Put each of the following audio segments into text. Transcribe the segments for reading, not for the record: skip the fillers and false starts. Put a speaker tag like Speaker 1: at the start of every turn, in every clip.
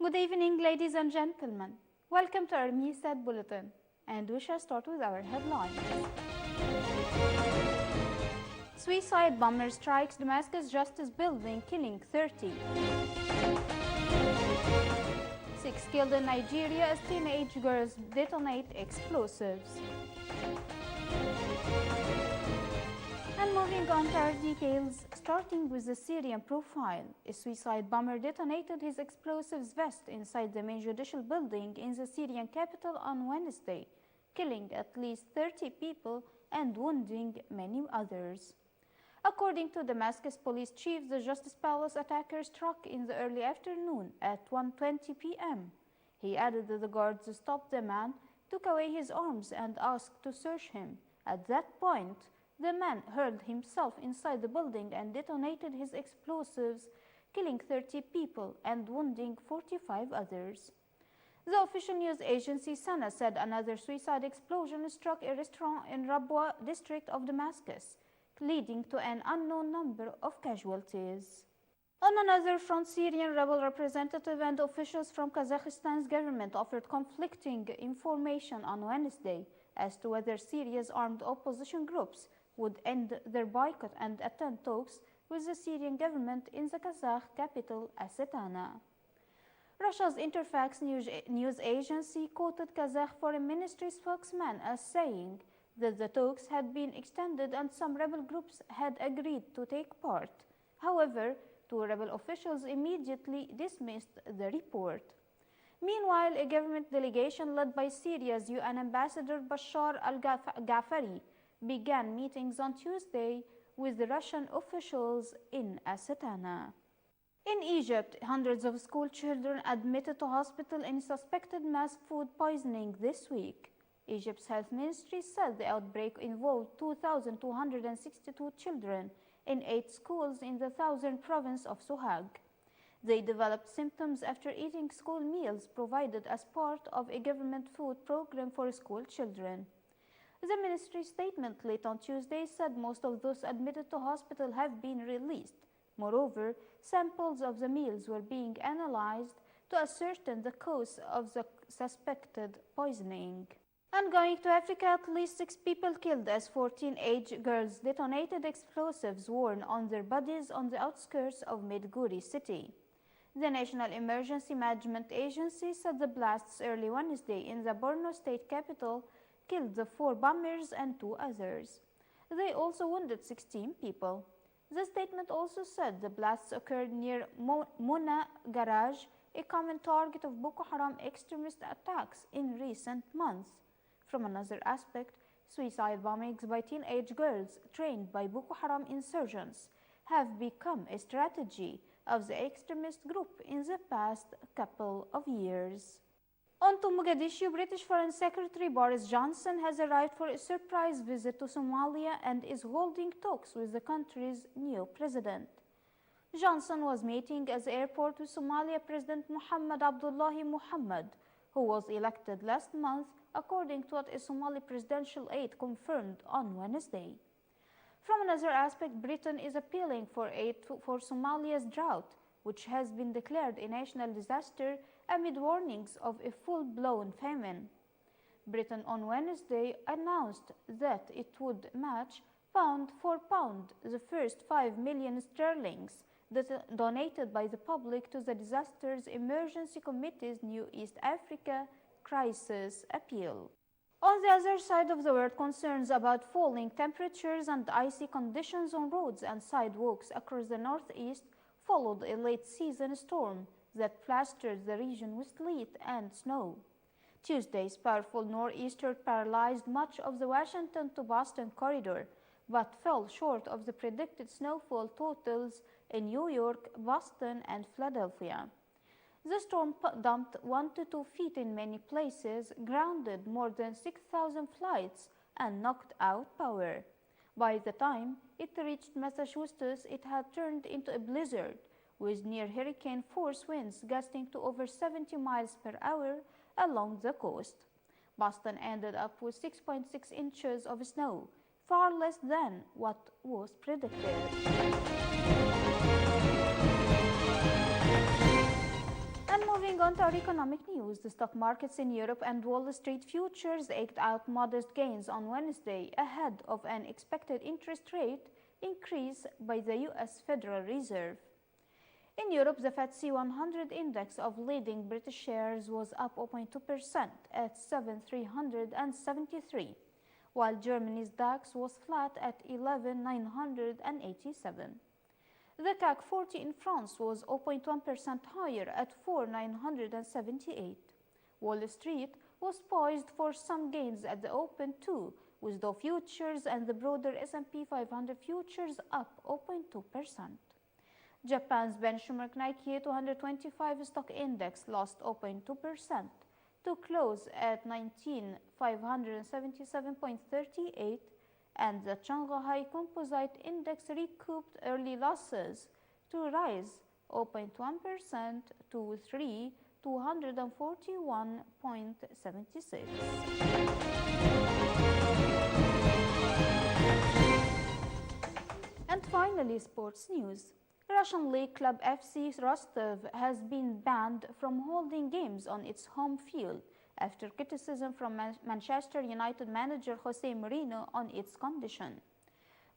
Speaker 1: Good evening, ladies and gentlemen. Welcome to our MISAT Bulletin, and we shall start with our headlines. Suicide bomber strikes Damascus Justice Building, killing 30. 6 killed in Nigeria as teenage girls detonate explosives. And moving on to our details, starting with the Syrian profile. A suicide bomber detonated his explosives vest inside the main judicial building in the Syrian capital on Wednesday, killing at least 30 people and wounding many others. According to Damascus police chief, the Justice Palace attacker struck in the early afternoon at 1:20 p.m. He added that the guards stopped the man, took away his arms, and asked to search him. At that point, the man hurled himself inside the building and detonated his explosives, killing 30 people and wounding 45 others. The official news agency SANA said another suicide explosion struck a restaurant in Rabwa district of Damascus, leading to an unknown number of casualties. On another front, Syrian rebel representative and officials from Kazakhstan's government offered conflicting information on Wednesday as to whether Syria's armed opposition groups would end their boycott and attend talks with the Syrian government in the Kazakh capital, Astana. Russia's Interfax news agency quoted Kazakh Foreign Ministry spokesman as saying that the talks had been extended and some rebel groups had agreed to take part. However, two rebel officials immediately dismissed the report. Meanwhile, a government delegation led by Syria's UN ambassador Bashar al-Ghafari began meetings on Tuesday with the Russian officials in Astana. In Egypt, hundreds of school children admitted to hospital in suspected mass food poisoning this week. Egypt's health ministry said the outbreak involved 2,262 children in 8 schools in the southern province of Sohag. They developed symptoms after eating school meals provided as part of a government food program for school children. The ministry statement late on Tuesday said most of those admitted to hospital have been released. Moreover, samples of the meals were being analyzed to ascertain the cause of the suspected poisoning. And going to Africa, at least 6 people killed as 14 teenage girls detonated explosives worn on their bodies on the outskirts of Maiduguri city. The National Emergency Management Agency said the blasts early Wednesday in the Borno state capital killed the 4 bombers and 2 others. They also wounded 16 people. The statement also said the blasts occurred near Muna Garage, a common target of Boko Haram extremist attacks in recent months. From another aspect, suicide bombings by teenage girls trained by Boko Haram insurgents have become a strategy of the extremist group in the past couple of years. On to Mogadishu, British Foreign Secretary Boris Johnson has arrived for a surprise visit to Somalia and is holding talks with the country's new president. Johnson was meeting at the airport with Somalia President Mohammed Abdullahi Mohammed, who was elected last month, according to what a Somali presidential aide confirmed on Wednesday. From another aspect, Britain is appealing for aid for Somalia's drought, which has been declared a national disaster amid warnings of a full-blown famine. Britain on Wednesday announced that it would match pound for pound the first 5 million sterlings donated by the public to the Disasters Emergency Committee's new East Africa crisis appeal. On the other side of the world, concerns about falling temperatures and icy conditions on roads and sidewalks across the northeast followed a late-season storm that plastered the region with sleet and snow. Tuesday's powerful nor'easter paralyzed much of the Washington to Boston corridor, but fell short of the predicted snowfall totals in New York, Boston, and Philadelphia. The storm dumped 1 to 2 feet in many places, grounded more than 6,000 flights, and knocked out power. By the time it reached Massachusetts, it had turned into a blizzard, with near hurricane force winds gusting to over 70 miles per hour along the coast. Boston ended up with 6.6 inches of snow, far less than what was predicted. And moving on to our economic news, the stock markets in Europe and Wall Street futures eked out modest gains on Wednesday ahead of an expected interest rate increase by the US Federal Reserve. In Europe, the FTSE 100 index of leading British shares was up 0.2% at 7,373, while Germany's DAX was flat at 11,987. The CAC 40 in France was 0.1% higher at 4,978. Wall Street was poised for some gains at the open too, with Dow futures and the broader S&P 500 futures up 0.2%. Japan's benchmark Nikkei 225 stock index lost 0.2% to close at 19,577.38, and the Shanghai Composite Index recouped early losses to rise 0.1% to 3,241.76. And finally, sports news. Russian League club FC Rostov has been banned from holding games on its home field after criticism from Manchester United manager Jose Mourinho on its condition.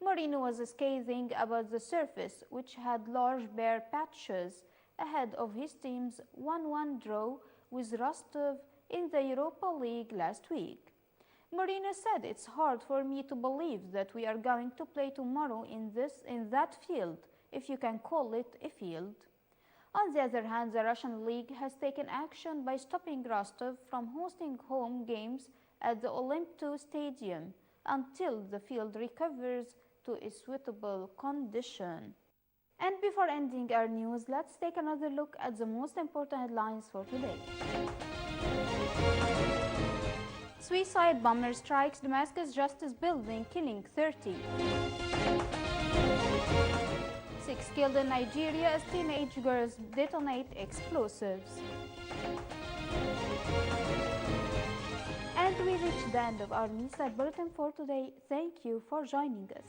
Speaker 1: Mourinho was scathing about the surface, which had large bare patches, ahead of his team's 1-1 draw with Rostov in the Europa League last week. Mourinho said, "It's hard for me to believe that we are going to play tomorrow in that field, if you can call it a field." On the other hand, the Russian League has taken action by stopping Rostov from hosting home games at the Olymp-2 Stadium until the field recovers to a suitable condition. And before ending our news, let's take another look at the most important headlines for today. Suicide bomber strikes Damascus Justice Building, killing 30. 6 killed in Nigeria as teenage girls detonate explosives. And we reached the end of our Misa Bulletin for today. Thank you for joining us.